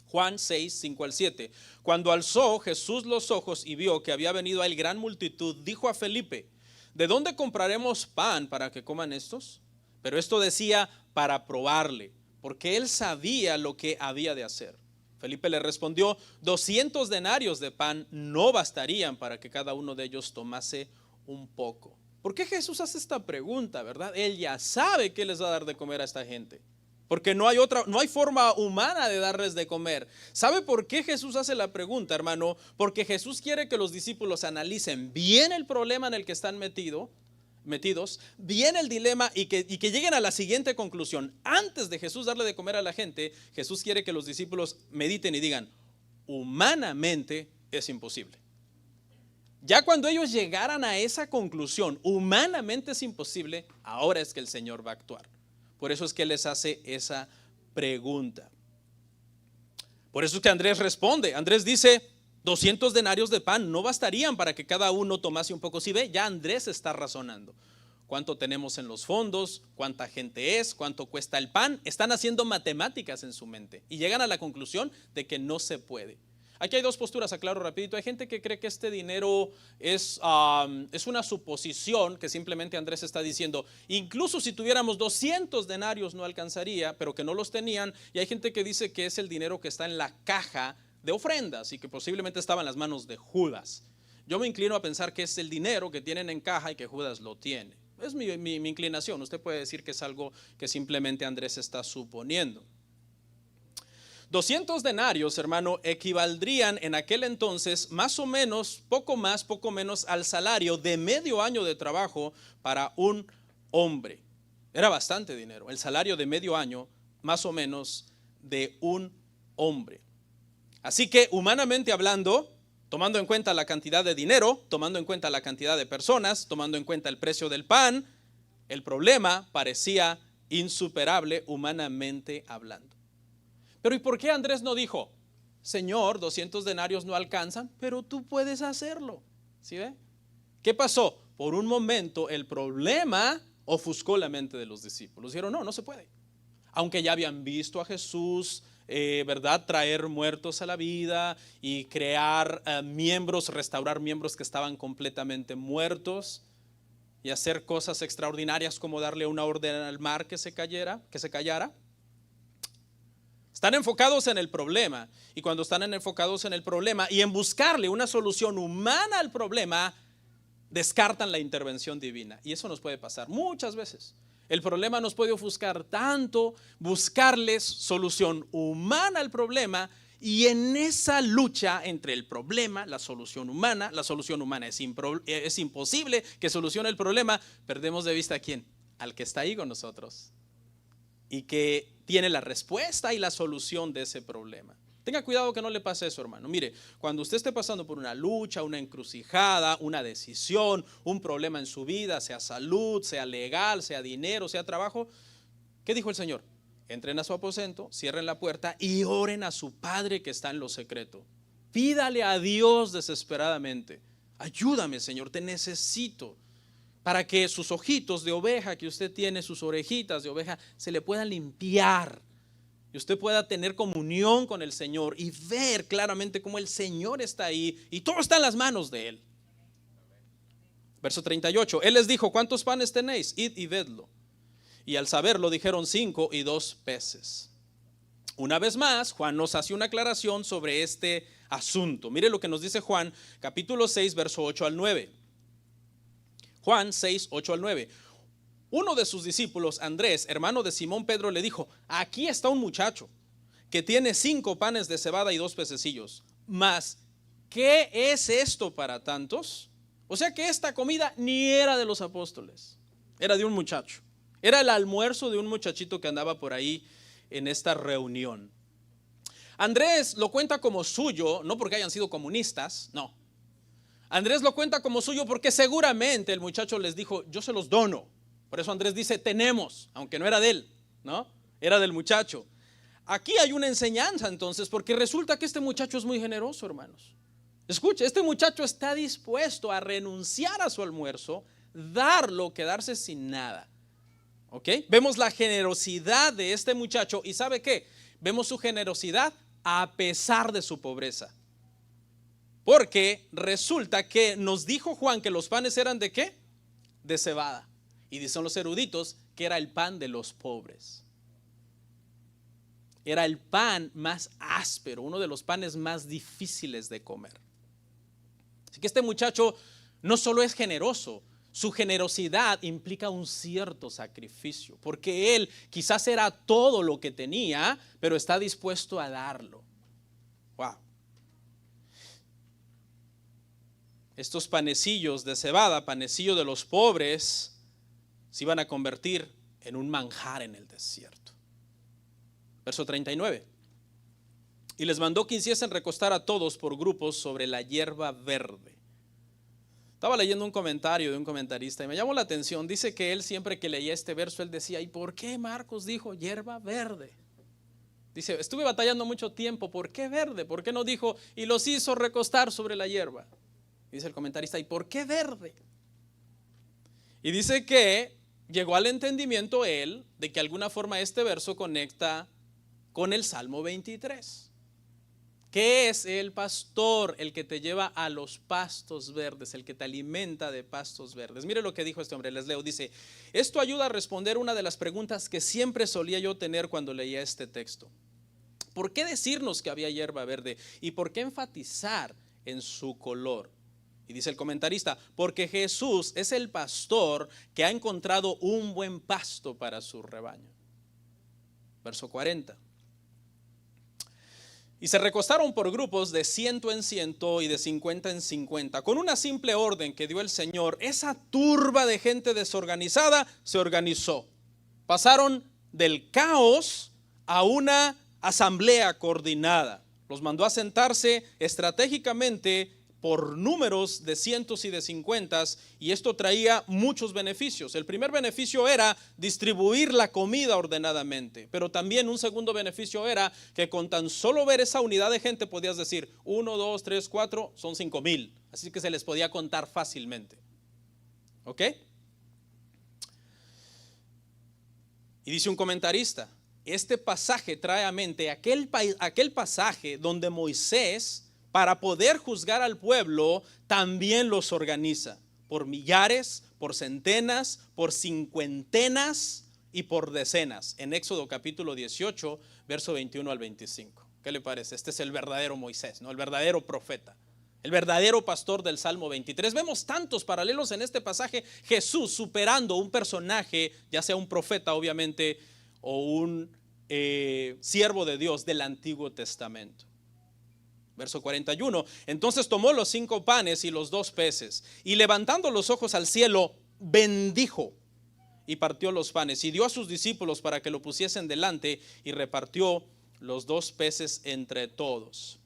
Juan 6, 5 al 7. Cuando alzó Jesús los ojos y vio que había venido a él gran multitud, dijo a Felipe, ¿de dónde compraremos pan para que coman estos? Pero esto decía para probarle, porque él sabía lo que había de hacer. Felipe le respondió, 200 denarios de pan no bastarían para que cada uno de ellos tomase un poco. ¿Por qué Jesús hace esta pregunta, verdad? Él ya sabe qué les va a dar de comer a esta gente. Porque no hay forma humana de darles de comer. ¿Sabe por qué Jesús hace la pregunta, hermano? Porque Jesús quiere que los discípulos analicen bien el problema en el que están metidos, bien el dilema y que lleguen a la siguiente conclusión. Antes de Jesús darle de comer a la gente, Jesús quiere que los discípulos mediten y digan, humanamente es imposible. Ya cuando ellos llegaran a esa conclusión, humanamente es imposible, ahora es que el Señor va a actuar. Por eso es que les hace esa pregunta. Por eso es que Andrés responde. Andrés dice, 200 denarios de pan no bastarían para que cada uno tomase un poco. Si ve, ya Andrés está razonando. ¿Cuánto tenemos en los fondos? ¿Cuánta gente es? ¿Cuánto cuesta el pan? Están haciendo matemáticas en su mente y llegan a la conclusión de que no se puede. Aquí hay dos posturas, aclaro rapidito. Hay gente que cree que este dinero es una suposición, que simplemente Andrés está diciendo, incluso si tuviéramos 200 denarios no alcanzaría, pero que no los tenían. Y hay gente que dice que es el dinero que está en la caja de ofrendas y que posiblemente estaba en las manos de Judas. Yo me inclino a pensar que es el dinero que tienen en caja y que Judas lo tiene. Es mi inclinación. Usted puede decir que es algo que simplemente Andrés está suponiendo. 200 denarios, hermano, equivaldrían en aquel entonces más o menos, poco más, poco menos al salario de medio año de trabajo para un hombre. Era bastante dinero, el salario de medio año más o menos de un hombre. Así que humanamente hablando, tomando en cuenta la cantidad de dinero, tomando en cuenta la cantidad de personas, tomando en cuenta el precio del pan, el problema parecía insuperable humanamente hablando. Pero ¿y por qué Andrés no dijo, Señor, 200 denarios no alcanzan, pero tú puedes hacerlo? ¿Sí ve? ¿Qué pasó? Por un momento el problema ofuscó la mente de los discípulos. Dijeron, no se puede. Aunque ya habían visto a Jesús, ¿verdad? Traer muertos a la vida y crear miembros, restaurar miembros que estaban completamente muertos y hacer cosas extraordinarias como darle una orden al mar que se callara. Están enfocados en el problema, y cuando están enfocados en el problema y en buscarle una solución humana al problema, descartan la intervención divina. Y eso nos puede pasar muchas veces. El problema nos puede ofuscar tanto, buscarles solución humana al problema, y en esa lucha entre el problema, la solución humana es imposible que solucione el problema, perdemos de vista a quién, al que está ahí con nosotros y que tiene la respuesta y la solución de ese problema. Tenga cuidado que no le pase eso, hermano. Mire, cuando usted esté pasando por una lucha, una encrucijada, una decisión, un problema en su vida, sea salud, sea legal, sea dinero, sea trabajo, ¿qué dijo el Señor? Entren a su aposento, cierren la puerta y oren a su Padre que está en lo secreto. Pídale a Dios desesperadamente, ayúdame, Señor, te necesito, para que sus ojitos de oveja que usted tiene, sus orejitas de oveja, se le puedan limpiar y usted pueda tener comunión con el Señor y ver claramente cómo el Señor está ahí y todo está en las manos de Él. Verso 38, Él les dijo, ¿cuántos panes tenéis? Id y vedlo. Y al saberlo dijeron 5 y 2 peces. Una vez más, Juan nos hace una aclaración sobre este asunto. Mire lo que nos dice Juan, capítulo 6, verso 8 al 9. Juan 6, 8 al 9. Uno de sus discípulos, Andrés, hermano de Simón Pedro, le dijo, aquí está un muchacho que tiene 5 panes de cebada y 2 pececillos. Mas, ¿qué es esto para tantos? O sea que esta comida ni era de los apóstoles, era de un muchacho. Era el almuerzo de un muchachito que andaba por ahí en esta reunión. Andrés lo cuenta como suyo, no porque hayan sido comunistas, no. Andrés lo cuenta como suyo porque seguramente el muchacho les dijo, yo se los dono. Por eso Andrés dice, tenemos, aunque no era de él, ¿no? Era del muchacho. Aquí hay una enseñanza entonces, porque resulta que este muchacho es muy generoso, hermanos. Escuche, este muchacho está dispuesto a renunciar a su almuerzo, darlo, quedarse sin nada. ¿Ok? Vemos la generosidad de este muchacho y ¿sabe qué? Vemos su generosidad a pesar de su pobreza. Porque resulta que nos dijo Juan que los panes eran ¿de qué? De cebada. Y dicen los eruditos que era el pan de los pobres. Era el pan más áspero, uno de los panes más difíciles de comer. Así que este muchacho no solo es generoso, su generosidad implica un cierto sacrificio, porque él quizás era todo lo que tenía, pero está dispuesto a darlo. Wow. Estos panecillos de cebada, panecillo de los pobres, se iban a convertir en un manjar en el desierto. Verso 39. Y les mandó que hiciesen recostar a todos por grupos sobre la hierba verde. Estaba leyendo un comentario de un comentarista y me llamó la atención. Dice que él siempre que leía este verso, él decía, ¿y por qué Marcos dijo hierba verde? Dice, estuve batallando mucho tiempo, ¿por qué verde? ¿Por qué no dijo, y los hizo recostar sobre la hierba? Dice el comentarista, ¿y por qué verde? Y dice que llegó al entendimiento él de que de alguna forma este verso conecta con el Salmo 23. ¿Qué es el pastor? El que te lleva a los pastos verdes, el que te alimenta de pastos verdes. Mire lo que dijo este hombre, les leo, dice, esto ayuda a responder una de las preguntas que siempre solía yo tener cuando leía este texto. ¿Por qué decirnos que había hierba verde? ¿Y por qué enfatizar en su color? Y dice el comentarista, porque Jesús es el pastor que ha encontrado un buen pasto para su rebaño. Verso 40. Y se recostaron por grupos de 100 en 100 y de 50 en 50. Con una simple orden que dio el Señor, esa turba de gente desorganizada se organizó. Pasaron del caos a una asamblea coordinada. Los mandó a sentarse estratégicamente por números de cientos y de cincuentas, y esto traía muchos beneficios. El primer beneficio era distribuir la comida ordenadamente, pero también un segundo beneficio era que con tan solo ver esa unidad de gente podías decir 1, 2, 3, 4, son 5,000, así que se les podía contar fácilmente. ¿Ok? Y dice un comentarista, este pasaje trae a mente aquel pasaje donde Moisés, para poder juzgar al pueblo, también los organiza por millares, por centenas, por cincuentenas y por decenas. En Éxodo capítulo 18, verso 21 al 25. ¿Qué le parece? Este es el verdadero Moisés, ¿no? El verdadero profeta, el verdadero pastor del Salmo 23. Vemos tantos paralelos en este pasaje. Jesús superando un personaje, ya sea un profeta obviamente, o un siervo de Dios del Antiguo Testamento. Verso 41, entonces tomó los 5 panes y los 2 peces, y levantando los ojos al cielo, bendijo y partió los panes, y dio a sus discípulos para que lo pusiesen delante, y repartió los 2 peces entre todos.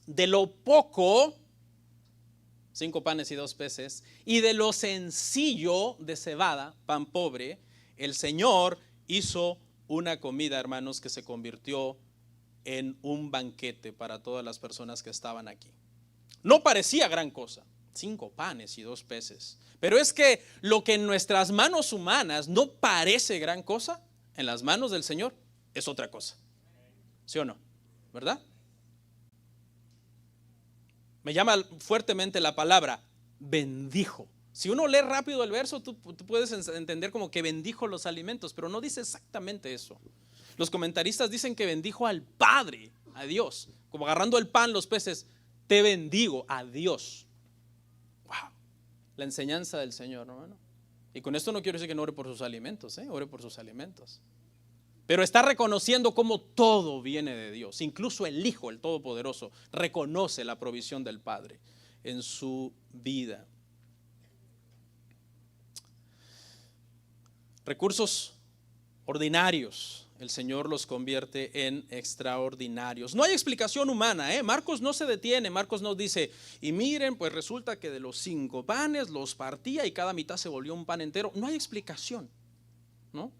De lo poco, 5 panes y 2 peces, y de lo sencillo de cebada, pan pobre, el Señor hizo una comida, hermanos, que se convirtió en un banquete para todas las personas que estaban aquí. No parecía gran cosa, 5 panes y 2 peces, pero es que lo que en nuestras manos humanas no parece gran cosa, en las manos del Señor es otra cosa. ¿Sí o no? ¿Verdad? Me llama fuertemente la palabra bendijo. Si uno lee rápido el verso, tú puedes entender como que bendijo los alimentos, pero no dice exactamente eso. Los comentaristas dicen que bendijo al Padre, a Dios, como agarrando el pan, los peces, te bendigo a Dios. Wow, la enseñanza del Señor, hermano. Y con esto no quiero decir que no ore por sus alimentos, ore por sus alimentos. Pero está reconociendo cómo todo viene de Dios. Incluso el Hijo, el Todopoderoso, reconoce la provisión del Padre en su vida. Recursos ordinarios, el Señor los convierte en extraordinarios. No hay explicación humana, Marcos no se detiene. Marcos nos dice, y miren, pues resulta que de los 5 panes los partía y cada mitad se volvió un pan entero. No hay explicación, ¿no?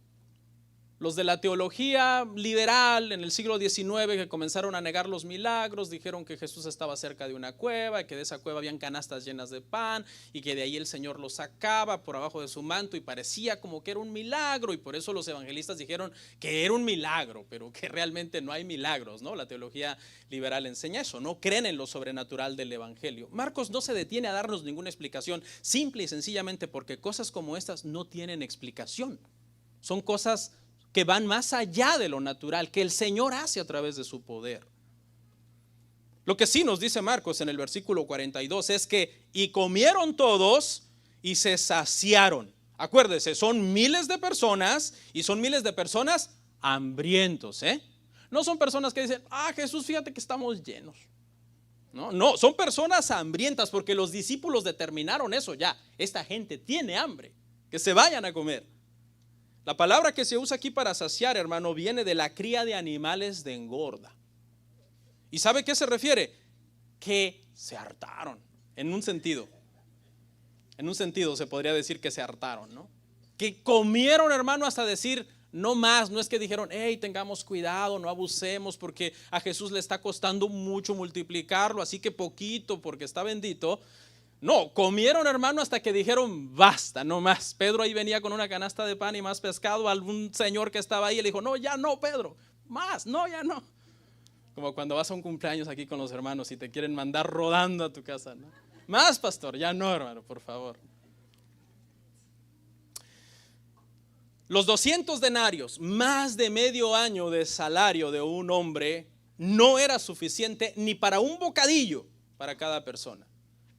Los de la teología liberal en el siglo XIX que comenzaron a negar los milagros, dijeron que Jesús estaba cerca de una cueva y que de esa cueva habían canastas llenas de pan y que de ahí el Señor los sacaba por abajo de su manto y parecía como que era un milagro, y por eso los evangelistas dijeron que era un milagro, pero que realmente no hay milagros, ¿no? La teología liberal enseña eso, no creen en lo sobrenatural del evangelio. Marcos no se detiene a darnos ninguna explicación, simple y sencillamente porque cosas como estas no tienen explicación. Son cosas que van más allá de lo natural, que el Señor hace a través de su poder. Lo que sí nos dice Marcos en el versículo 42 es que y comieron todos y se saciaron. Acuérdese, son miles de personas y son miles de personas hambrientos, ¿eh? No son personas que dicen, Jesús, fíjate que estamos llenos. No, son personas hambrientas porque los discípulos determinaron eso ya. Esta gente tiene hambre, que se vayan a comer. La palabra que se usa aquí para saciar, hermano, viene de la cría de animales de engorda. ¿Y sabe qué se refiere? Que se hartaron, en un sentido. En un sentido se podría decir que se hartaron, ¿no? Que comieron, hermano, hasta decir, no más. No es que dijeron, hey, tengamos cuidado, no abusemos, porque a Jesús le está costando mucho multiplicarlo, así que poquito, porque está bendito. No, comieron, hermano, hasta que dijeron, basta, no más. Pedro ahí venía con una canasta de pan y más pescado. Algún señor que estaba ahí le dijo, no, ya no, Pedro, más, no, ya no. Como cuando vas a un cumpleaños aquí con los hermanos y te quieren mandar rodando a tu casa, ¿no? Más, pastor, ya no, hermano, por favor. Los 200 denarios, más de medio año de salario de un hombre, no era suficiente ni para un bocadillo para cada persona.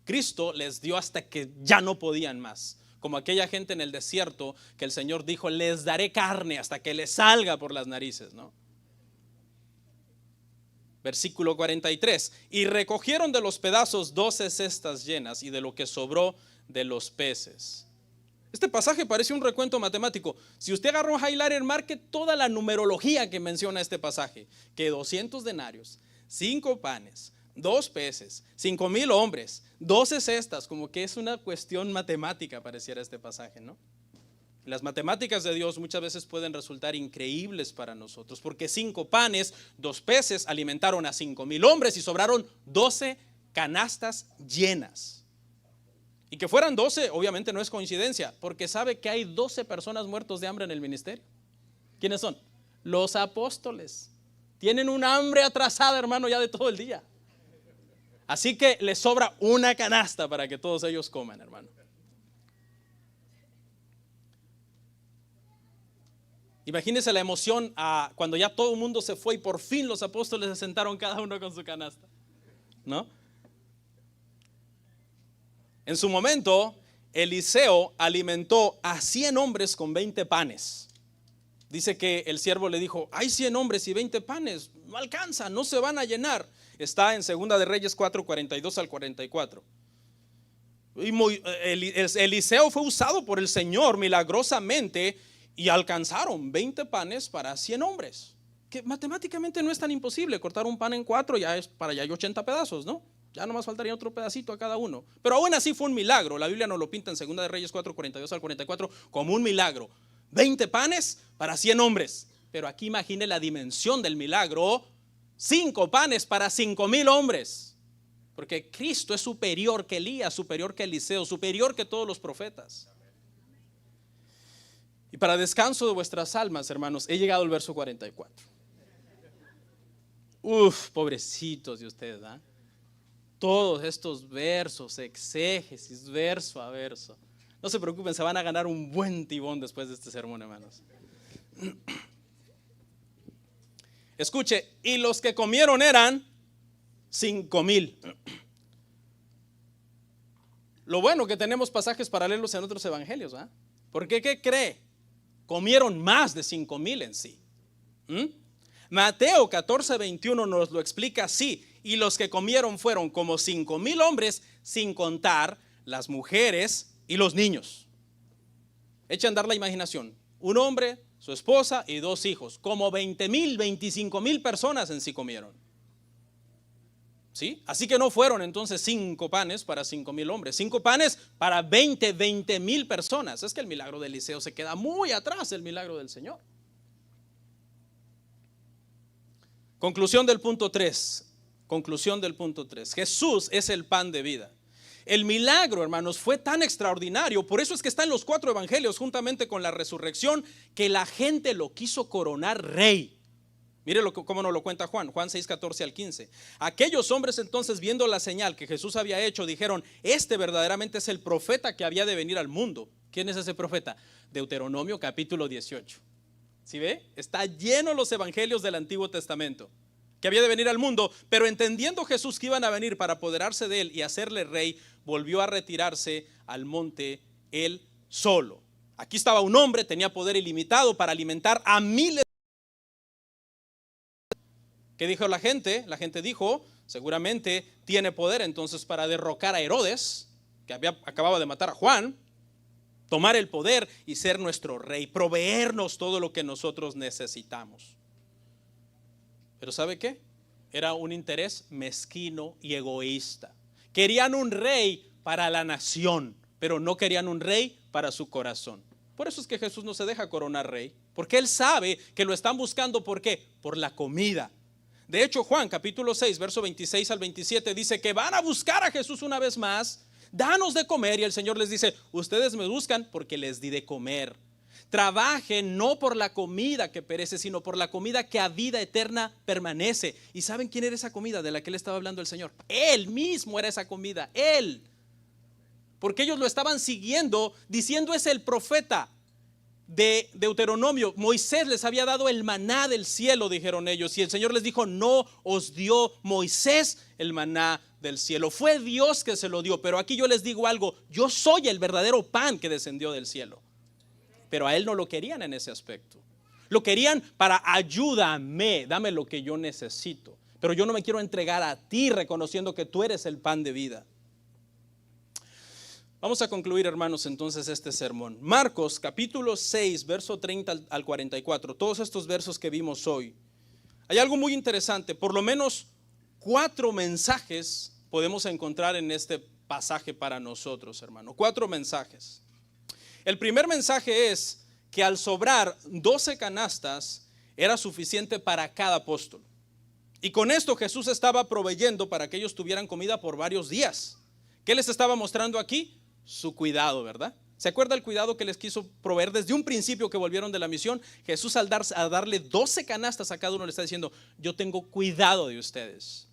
Cristo les dio hasta que ya no podían más. Como aquella gente en el desierto que el Señor dijo, les daré carne hasta que les salga por las narices, ¿no? Versículo 43, y recogieron de los pedazos 12 cestas llenas y de lo que sobró de los peces. Este pasaje parece un recuento matemático. Si usted agarra un highlighter, marque toda la numerología que menciona este pasaje, que 200 denarios, 5 panes, 2 peces, 5,000 hombres, 12 cestas, como que es una cuestión matemática pareciera este pasaje, ¿no? Las matemáticas de Dios muchas veces pueden resultar increíbles para nosotros, porque 5 panes, 2 peces alimentaron a 5,000 hombres y sobraron 12 canastas llenas. Y que fueran 12 obviamente no es coincidencia, porque sabe que hay 12 personas muertos de hambre en el ministerio. ¿Quiénes son? Los apóstoles. Tienen un hambre atrasada, hermano, ya de todo el día. Así que les sobra una canasta para que todos ellos coman, hermano. Imagínense la emoción cuando ya todo el mundo se fue y por fin los apóstoles se sentaron cada uno con su canasta, ¿no? En su momento, Eliseo alimentó a 100 hombres con 20 panes. Dice que el siervo le dijo, hay 100 hombres y 20 panes, no alcanza, no se van a llenar. Está en Segunda de Reyes 4, 42 al 44. Eliseo fue usado por el Señor milagrosamente y alcanzaron 20 panes para 100 hombres. Que matemáticamente no es tan imposible, cortar un pan en 4 ya es para allá hay 80 pedazos, ¿no? Ya nomás faltaría otro pedacito a cada uno. Pero aún así fue un milagro. La Biblia nos lo pinta en Segunda de Reyes 4, 42 al 44 como un milagro. 20 panes para 100 hombres. Pero aquí imagine la dimensión del milagro. 5 panes para 5,000 hombres. Porque Cristo es superior que Elías, superior que Eliseo, superior que todos los profetas. Y para descanso de vuestras almas, hermanos, he llegado al verso 44. Pobrecitos de ustedes, ¿ah? Todos estos versos, exégesis, verso a verso. No se preocupen, se van a ganar un buen tibón después de este sermón, hermanos. Escuche, y los que comieron eran 5,000. Lo bueno que tenemos pasajes paralelos en otros evangelios, ¿ah? Porque ¿qué cree? Comieron más de 5,000 en sí. Mateo 14, 21 nos lo explica así. Y los que comieron fueron como 5,000 hombres, sin contar las mujeres y los niños. Echa a andar la imaginación. Un hombre, su esposa y 2 hijos. Como 20,000, 25,000 personas en sí comieron. ¿Sí? Así que no fueron entonces 5 panes para 5,000 hombres. 5 panes para 20,000 personas. Es que el milagro de Eliseo se queda muy atrás del milagro del Señor. Conclusión del punto 3. Jesús es el pan de vida. El milagro, hermanos, fue tan extraordinario. Por eso es que está en los 4 evangelios juntamente con la resurrección, que la gente lo quiso coronar rey. Mire cómo nos lo cuenta Juan 6, 14 al 15. Aquellos hombres entonces, viendo la señal que Jesús había hecho, dijeron, este verdaderamente es el profeta que había de venir al mundo. ¿Quién es ese profeta? Deuteronomio capítulo 18. ¿Sí ve? Está lleno los evangelios del Antiguo Testamento. que había de venir al mundo, pero entendiendo Jesús que iban a venir para apoderarse de él y hacerle rey, volvió a retirarse al monte él solo. Aquí estaba un hombre, tenía poder ilimitado para alimentar a miles. ¿Qué dijo la gente? La gente dijo, seguramente tiene poder entonces para derrocar a Herodes, que acababa de matar a Juan, tomar el poder y ser nuestro rey, proveernos todo lo que nosotros necesitamos. Pero ¿sabe qué? Era un interés mezquino y egoísta. Querían un rey para la nación, pero no querían un rey para su corazón. Por eso es que Jesús no se deja coronar rey, porque él sabe que lo están buscando. ¿Por qué? Por la comida. De hecho, Juan capítulo 6, verso 26 al 27 dice que van a buscar a Jesús una vez más. Danos de comer, y el Señor les dice, ustedes me buscan porque les di de comer. Trabajen no por la comida que perece, sino por la comida que a vida eterna permanece. ¿Y saben quién era esa comida de la que le estaba hablando el Señor? Él mismo era esa comida, Él. Porque ellos lo estaban siguiendo diciendo, es el profeta de Deuteronomio. Moisés les había dado el maná del cielo, dijeron ellos. Y el Señor les dijo, no os dio Moisés el maná del cielo. Fue Dios que se lo dio. Pero aquí yo les digo algo, yo soy el verdadero pan que descendió del cielo. Pero a él no lo querían en ese aspecto. Lo querían para ayúdame, dame lo que yo necesito. Pero yo no me quiero entregar a ti reconociendo que tú eres el pan de vida. Vamos a concluir, hermanos, entonces este sermón. Marcos capítulo 6, verso 30 al 44. Todos estos versos que vimos hoy. Hay algo muy interesante. Por lo menos 4 mensajes podemos encontrar en este pasaje para nosotros, hermano. 4 mensajes. El primer mensaje es que al sobrar 12 canastas era suficiente para cada apóstol. Y con esto Jesús estaba proveyendo para que ellos tuvieran comida por varios días. ¿Qué les estaba mostrando aquí? Su cuidado, ¿verdad? ¿Se acuerda el cuidado que les quiso proveer desde un principio que volvieron de la misión? Jesús al darle 12 canastas a cada uno le está diciendo, yo tengo cuidado de ustedes.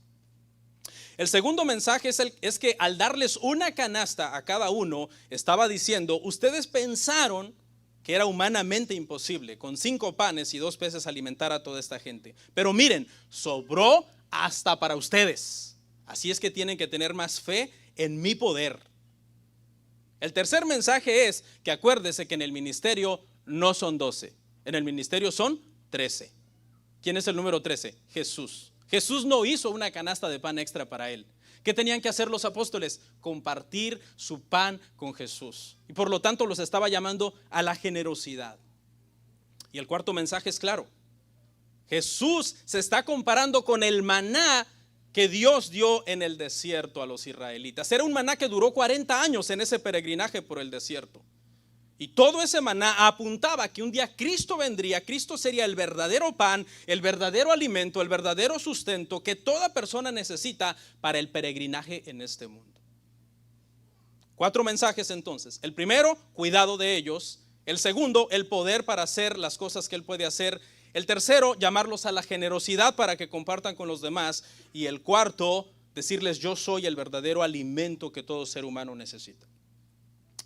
El segundo mensaje es que al darles una canasta a cada uno, estaba diciendo, ustedes pensaron que era humanamente imposible con 5 panes y 2 peces alimentar a toda esta gente. Pero miren, sobró hasta para ustedes. Así es que tienen que tener más fe en mi poder. El tercer mensaje es que acuérdese que en el ministerio no son 12, en el ministerio son 13. ¿Quién es el número 13? Jesús. Jesús no hizo una canasta de pan extra para él. ¿Qué tenían que hacer los apóstoles? Compartir su pan con Jesús. Y por lo tanto los estaba llamando a la generosidad. Y el cuarto mensaje es claro. Jesús se está comparando con el maná que Dios dio en el desierto a los israelitas. Era un maná que duró 40 años en ese peregrinaje por el desierto. Y todo ese maná apuntaba que un día Cristo vendría, Cristo sería el verdadero pan, el verdadero alimento, el verdadero sustento que toda persona necesita para el peregrinaje en este mundo. 4 mensajes entonces. El primero, cuidado de ellos. El segundo, el poder para hacer las cosas que Él puede hacer. El tercero, llamarlos a la generosidad para que compartan con los demás. Y el cuarto, decirles yo soy el verdadero alimento que todo ser humano necesita.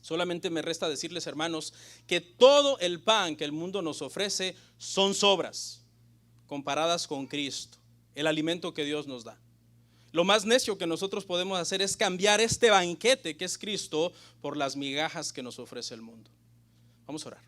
Solamente me resta decirles, hermanos, que todo el pan que el mundo nos ofrece son sobras comparadas con Cristo, el alimento que Dios nos da. Lo más necio que nosotros podemos hacer es cambiar este banquete que es Cristo por las migajas que nos ofrece el mundo. Vamos a orar.